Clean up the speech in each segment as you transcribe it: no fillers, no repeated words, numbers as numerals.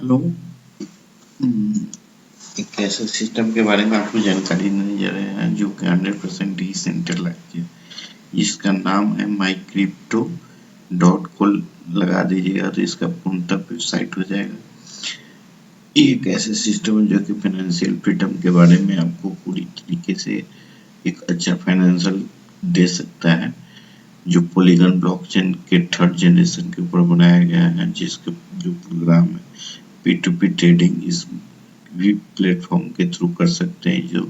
Hello. एक ऐसे system के बारे में आपको जानकारी देने जा रहे हैं जो कि 100% डिसेंट्रलाइज्ड है, जिसका नाम है mycrypto.co। लगा दीजिएगा तो इसका पूर्णतः वेबसाइट हो जाएगा। ये एक ऐसे सिस्टम है जो कि फाइनेंशियल फ्रीडम के बारे में आपको पूरी तरीके से एक अच्छा फाइनेंशियल दे सकता है, जो पॉलीगन ब्लॉकचेन के थर्ड जनरेशन के ऊपर बनाया गया है, जिसके जो प्रोग्राम है P2P ट्रेडिंग इस भी प्लेटफॉर्म के थ्रू कर सकते हैं, जो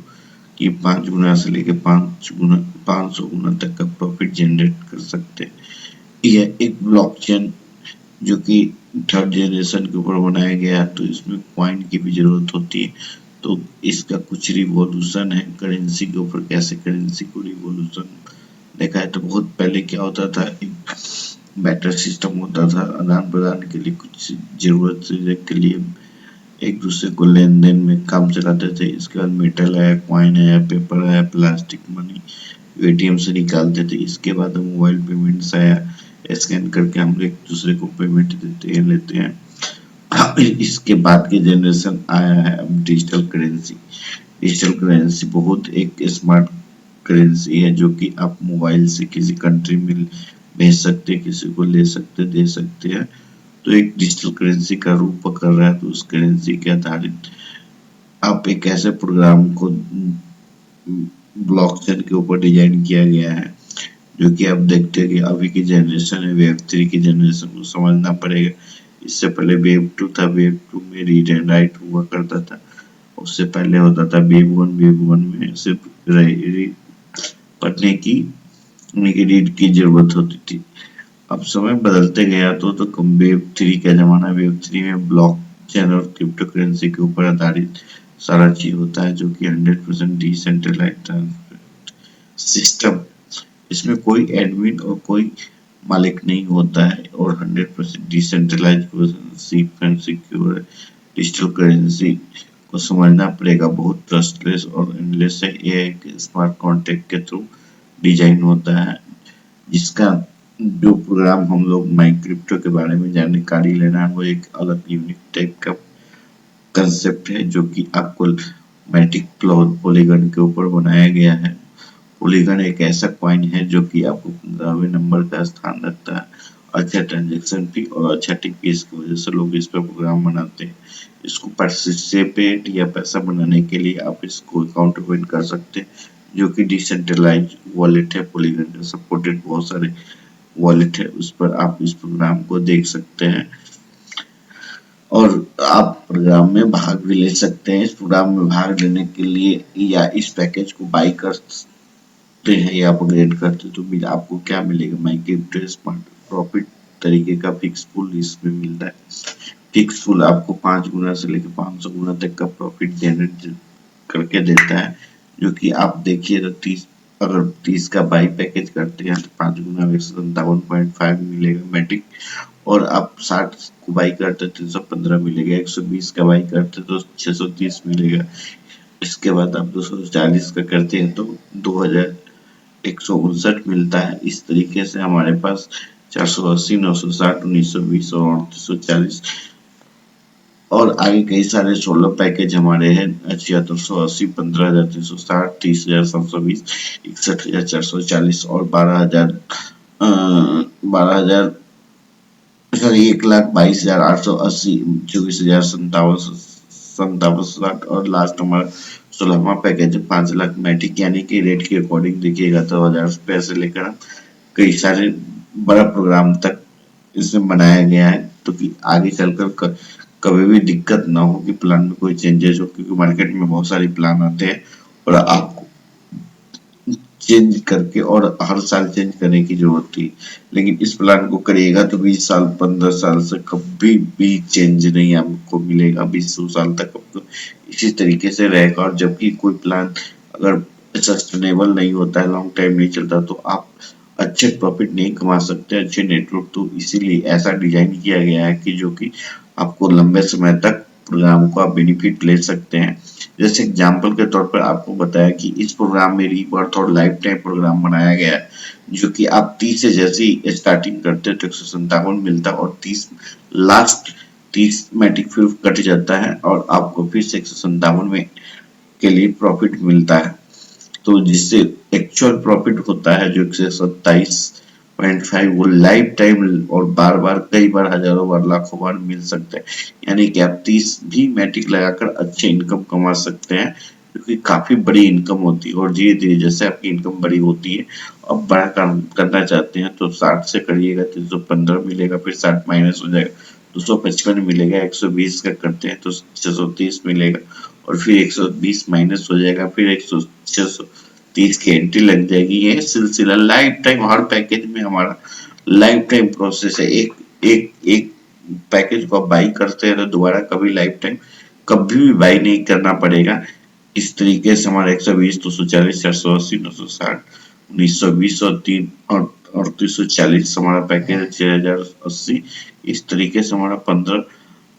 कि 5 गुना से लेकर 500 गुना तक का प्रॉफिट जनरेट कर सकते हैं। यह एक ब्लॉकचेन जो कि थर्ड जनरेशन के ऊपर बनाया गया, तो इसमें कॉइन की भी जरूरत होती है। तो इसका कुछ रिवॉल्यूशन है करेंसी के ऊपर, कैसे करेंसी को रिवॉल्यूशन देखा है। तो बहुत पहले क्या होता था, एक बैटर सिस्टम होता था आदान प्रदान के लिए, कुछ जरूरत के लिए एक दूसरे को लेन देन में काम चलाते थे। इसके बाद मेटल आया, कॉइन आया, पेपर आया, प्लास्टिक मनी एटीएम से निकालते थे। इसके बाद मोबाइल पेमेंट्स आया, स्कैन करके हम एक दूसरे को पेमेंट देते हैं, लेते हैं। इसके बाद के जनरेशन आया है अब डिजिटल करेंसी। डिजिटल करेंसी बहुत एक स्मार्ट करेंसी है, जो कि आप मोबाइल से किसी कंट्री में भेज सकते, किसी को ले सकते, दे सकते हैं। तो एक डिजिटल करेंसी का रूप पकड़ रहा है। तो उस करेंसी के आधारित आप एक ऐसे प्रोग्राम को ब्लॉकचेन के ऊपर डिजाइन किया गया है, जो कि आप देखते हैं कि अभी की जनरेशन है, वेब 3 की जनरेशन को समझना पड़ेगा। इससे पहले वेब 2 था, वेब 2 में रीड एंड राइट हुआ करता था। उससे पहले होता था वेब 1 में सिर्फ पढ़ने की रीड की जरूरत होती थी। अब समय बदलते गया तो कम वेब 3 का जमाना। वेब 3 में ब्लॉकचेन और क्रिप्टो करेंसी के ऊपर आधारित सारा चीज होता है, जो कि 100% डिसेंट्रलाइज्ड सिस्टम। इसमें कोई एडमिन और कोई मालिक नहीं होता है और 100% डिसेंट्रलाइज्ड सेफ एंड सिक्योर है। डिजिटल करेंसी को समझना पड़ेगा, बहुत ट्रस्टलेस और एंडलेस है। यह एक स्मार्ट कॉन्ट्रैक्ट के थ्रू डिजाइन होता है, जिसका जो प्रोग्राम हम लोग माइक्रिप्टो के बारे में जानकारी लेना है, वो एक अलग यूनिक टाइप का कंसेप्ट है, जो कि आपको मैटिक पॉलीगन के ऊपर बनाया गया है। पॉलीगन एक ऐसा कॉइन है जो कि आपको 15वें नंबर का स्थान रखता है। अच्छा ट्रांजैक्शन फी और अच्छा टीपीएस की वजह से लोग इस पर प्रोग्राम बनाते हैं। इसको पार्टिसिपेट या पैसा बनाने के लिए आप इसको अकाउंट ओपन कर सकते हैं, जो कि डिसेंट्रलाइज वॉलेट है। पॉलीगन का सपोर्टेड बहुत सारे वॉलेट है, उस पर आप इस प्रोग्राम को देख सकते हैं और आप प्रोग्राम में भाग भी ले सकते हैं। इस प्रोग्राम में भाग लेने के लिए या इस पैकेज को बाई करते हैं या अपग्रेड करते हैं, तो आपको क्या मिलेगा, माइक्रिप्टो स्मार्ट प्रॉफिट तरीके का फिक्स पुल इसमें मिलता है। फिक्स पुल आपको 5 गुना से लेकर 500 गुना तक का प्रॉफिट जनरेट करके देता है, जो कि आप देखिए तो 30 अगर 30 का बाई पैकेज करते हैं तो 5 गुना 157.5 मिलेगा मैटिक, और आप 60 को बाई करते तो 315 मिलेगा, 120 का बाई करते तो 630 मिलेगा। इसके बाद आप 240 का करते हैं तो 2159 मिलता है। इस तरीके से हमारे पास 480, 960, 1920 और 3840 और आगे कई सारे 16 पैकेज हमारे हैं। 7680, 15360, 30720, 61440 और 12,000 सॉरी 1,22,880, 24,057 और लास्ट हमारा 16वां पैकेज 5 लाख मैटिक, यानी कि रेट के अकॉर्डिंग देखिएगा तो 1000 रुपए से लेकर कई सारे बड़ा प्रोग्राम तक इसमें बनाया गया है, तो कि आगे चलकर कभी भी दिक्कत ना हो कि प्लान में कोई चेंजेस हो, क्योंकि मार्केट में बहुत सारे प्लान आते हैं और आपको चेंज करके और हर साल चेंज करने की जरूरत थी। लेकिन इस प्लान को करिएगा तो 20 साल 15 साल से कभी भी चेंज नहीं आपको मिलेगा। 20 साल तक आपको इसी तरीके से रहेगा। और जबकि कोई प्लान अगर सस्टेनेबल नहीं होता है, लॉन्ग टाइम नहीं चलता, तो आप अच्छे प्रॉफिट नहीं कमा सकते, अच्छे नेटवर्क। तो इसीलिए ऐसा डिजाइन किया गया है कि जो कि आपको लंबे समय तक प्रोग्राम को आप बेनिफिट ले सकते हैं। जैसे एग्जाम्पल के तौर पर आपको बताया कि इस प्रोग्राम में रीबर्थ और लाइफ टाइम प्रोग्राम बनाया गया है, जो कि आप 30 से जैसे ही स्टार्टिंग करते हैं तो 157 मिलता है और 30 लास्ट 30 मैट्रिक फिर कट जाता है और आपको फिर से 157 में के लिए प्रॉफिट मिलता है। तो जिससे एक्चुअल प्रॉफिट होता है जो 127.5 वो लाइफ टाइम और बार बार कई बार हजारों बार लाखों बार मिल सकते हैं। यानी कि आप 30 भी मैट्रिक लगाकर अच्छे इनकम कमा सकते हैं, क्योंकि काफी बड़ी इनकम होती है। और धीरे धीरे जैसे आपकी इनकम बड़ी होती है, अब बड़ा काम करना चाहते हैं तो 60 से करिएगा 315 मिलेगा, फिर 60 माइनस हो जाएगा 255 मिलेगा, 120 का करते हैं तो 630 मिलेगा, और फिर 120 माइनस हो जाएगा, फिर 630 की एंट्री लग जाएगी। ये सिलसिला लाइफ टाइम, हर पैकेज में हमारा लाइफ टाइम प्रोसेस है। एक एक एक पैकेज को आप बाई करते हैं तो दोबारा कभी लाइफ टाइम कभी भी बाई नहीं करना पड़ेगा। इस तरीके से हमारा 120, 240, 480, 960, 1920 और 3 और 340 हमारा पैकेज है 6080। इस तरीके से हमारा 15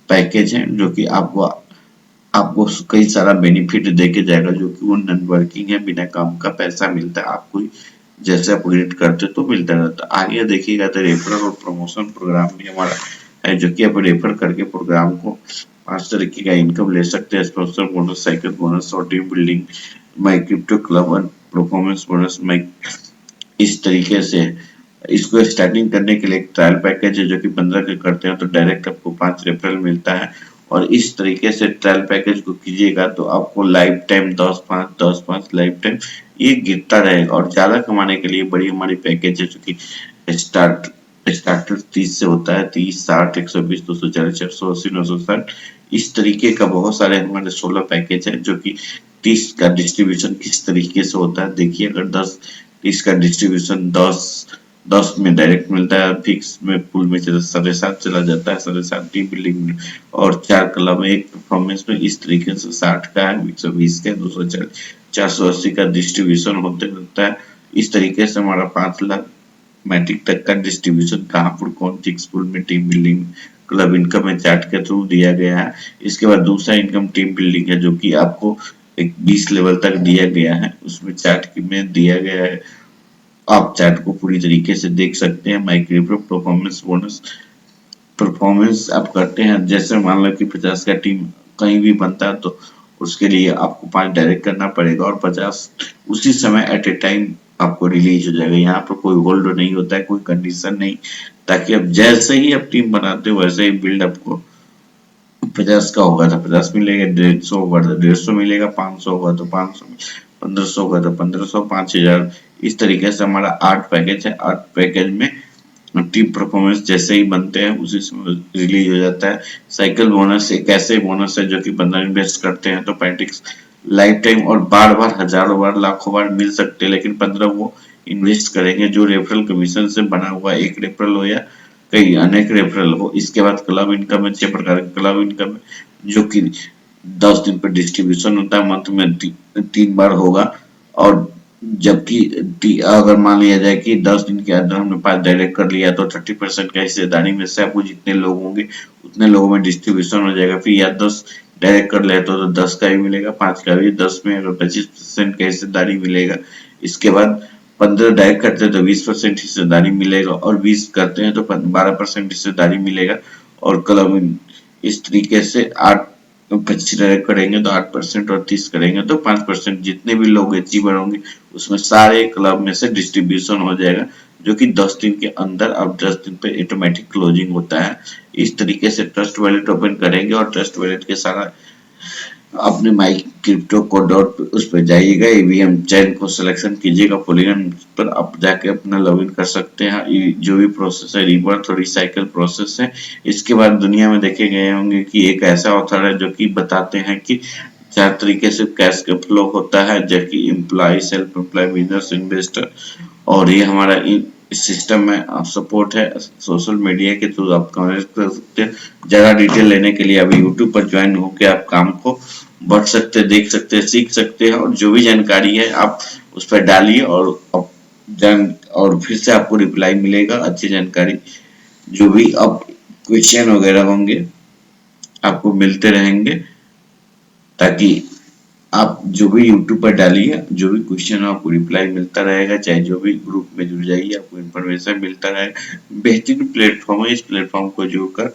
पैकेज है जो कि आपको आपको कई सारा बेनिफिट देके जाएगा, जो कि वो नॉन वर्किंग है, बिना काम का पैसा मिलता है आपको। जैसे अपग्रेड करते तो मिलता रहता। आगे देखिएगा तो रेफरल और प्रमोशन प्रोग्राम भी हमारा है, जो कि आप रेफर करके प्रोग्राम को 5 तरीके का इनकम ले सकते हैं। स्पॉन्सर बोनस, साइकिल बोनस और टीम बिल्डिंग, माई क्रिप्टो क्लब और परफॉर्मेंस बोनस। माई इस तरीके से इसको स्टार्टिंग करने के लिए एक ट्रायल पैकेज है जो कि 15 के करते हैं तो डायरेक्ट आपको 5 रेफरल मिलता है। और इस तरीके से ट्रायल पैकेज को कीजिएगा तो आपको लाइफ टाइम 10-5 लाइफ टाइम ये गिरता रहेगा। और ज्यादा कमाने के लिए बड़ी हमारी पैकेज है जो कि स्टार्टर 30 से होता है, 30, 60, 120, 240, 480, 960। इस तरीके का बहुत सारे हमारे 16 पैकेज है जो कि 30 का डिस्ट्रीब्यूशन किस तरीके से होता है देखिए। अगर 10 30 का डिस्ट्रीब्यूशन 10 में डायरेक्ट मिलता है, फिक्स में पुल में 7.5 चला जाता है, 7.5 टीम बिल्डिंग में और 4 क्लब में, एक परफॉर्मेंस में। इस तरीके से 60 का है, 120 का, 240, 480 का डिस्ट्रीब्यूशन होते रहता है। इस तरीके से हमारा 5 लाख मैट्रिक तक का डिस्ट्रीब्यूशन कहाँ पर कौन सी स्कूल में टीम बिल्डिंग क्लब इनकम है चार्ट के थ्रू दिया गया है। इसके बाद दूसरा इनकम टीम बिल्डिंग है जो कि आपको एक 20 लेवल तक दिया गया है, उसमें चार्ट में दिया गया है। आप चार्ट को पूरी तरीके से देख सकते हैं। माई क्रिप्टो परफॉर्मेंस बोनस, परफॉर्मेंस आप करते हैं, जैसे मान लो कि 50 का टीम कहीं भी बनता है तो उसके लिए आपको 5 डायरेक्ट करना पड़ेगा और 50 उसी समय एट ए टाइम आपको रिलीज हो जाएगा। यहाँ पर कोई होल्ड नहीं होता है, कोई कंडीशन नहीं, ताकि अब जैसे ही आप टीम बनाते हो वैसे ही बिल्ड आपको 50 का होगा तो 50 मिलेगा, 150 होगा तो 150 मिलेगा, 500 होगा तो 500, 1500 होगा तो 1500, 5000। इस तरीके से हमारा 8 पैकेज है। 8 पैकेज में टीम परफॉर्मेंस जैसे ही बनते हैं उसी समय रिलीज हो जाता है। साइकिल बोनस एक ऐसे बोनस है जो कि बंदा इन्वेस्ट करते हैं तो पैट्रिक्स लाइफ टाइम और बार बार हजारों बार लाखों बार मिल सकते हैं, लेकिन 15 वो इन्वेस्ट करेंगे जो रेफरल कमीशन से बना हुआ एक रेफरल हो या कई अनेक रेफरल हो। इसके बाद क्लब इनकम है, 6 प्रकार का क्लब इनकम है जो कि 10 दिन पर डिस्ट्रीब्यूशन होता है, मंथ में 3 बार होगा। और जबकि अगर मान लिया जाए कि 10 दिन के अंदर हमने 5 डायरेक्ट कर लिया तो 30% का हिस्सेदारी में से आपको जितने लोग होंगे उतने लोगों में डिस्ट्रीब्यूशन हो जाएगा। फिर या 10 डायरेक्ट कर लेते हो तो 10 का भी मिलेगा, 5 का भी, 10 में अगर 25% का हिस्सेदारी मिलेगा। इसके बाद 15 डायरेक्ट करते हैं तो 20% हिस्सेदारी मिलेगा, और 20 करते हैं तो 12% हिस्सेदारी मिलेगा। और क्लब इस तरीके से 8 25 डायरेक्ट करेंगे तो 8% और 30 करेंगे तो 5%। जितने भी लोग अचीवर होंगे उसमें सारे क्लब में से डिस्ट्रीब्यूशन हो जाएगा, जो कि 10 दिन के अंदर, अब 10 दिन पे ऑटोमेटिक क्लोजिंग होता है। इस तरीके से ट्रस्ट वॉलेट ओपन करेंगे और ट्रस्ट वॉलेट के सारा अपने माई क्रिप्टो को डॉट उस पर जाइएगा, ईवीएम चैन को सिलेक्शन कीजिएगा, पॉलीगन पर आप जाके अपना लॉगिन कर सकते हैं। ये जो भी प्रोसेस है रिवर्थ और रिसाइकल प्रोसेस है। इसके बाद दुनिया में देखे गए होंगे कि एक ऐसा ऑथर है जो कि बताते हैं कि 4 तरीके से कैश का फ्लो होता है, जबकि employ, self employ, business, investor. और ये हमारा इस सिस्टम में सपोर्ट है सोशल मीडिया के थ्रू आप कनेक्ट कर सकते हैं। ज्यादा डिटेल लेने के लिए अभी यूट्यूब पर ज्वाइन होकर आप काम को बढ़ सकते, देख सकते हैं, सीख सकते हैं, और जो भी जानकारी है आप उस पर डालिए और फिर से आपको रिप्लाई मिलेगा। अच्छी जानकारी जो भी अब क्वेश्चन वगैरह होंगे आपको मिलते रहेंगे, ताकि आप जो भी यूट्यूब पर डालिए, जो भी क्वेश्चन हो आपको रिप्लाई मिलता रहेगा। चाहे जो भी ग्रुप में जुड़ जाइए, आपको इन्फॉर्मेशन मिलता रहेगा। बेहतरीन प्लेटफॉर्म है, इस प्लेटफॉर्म को जुड़कर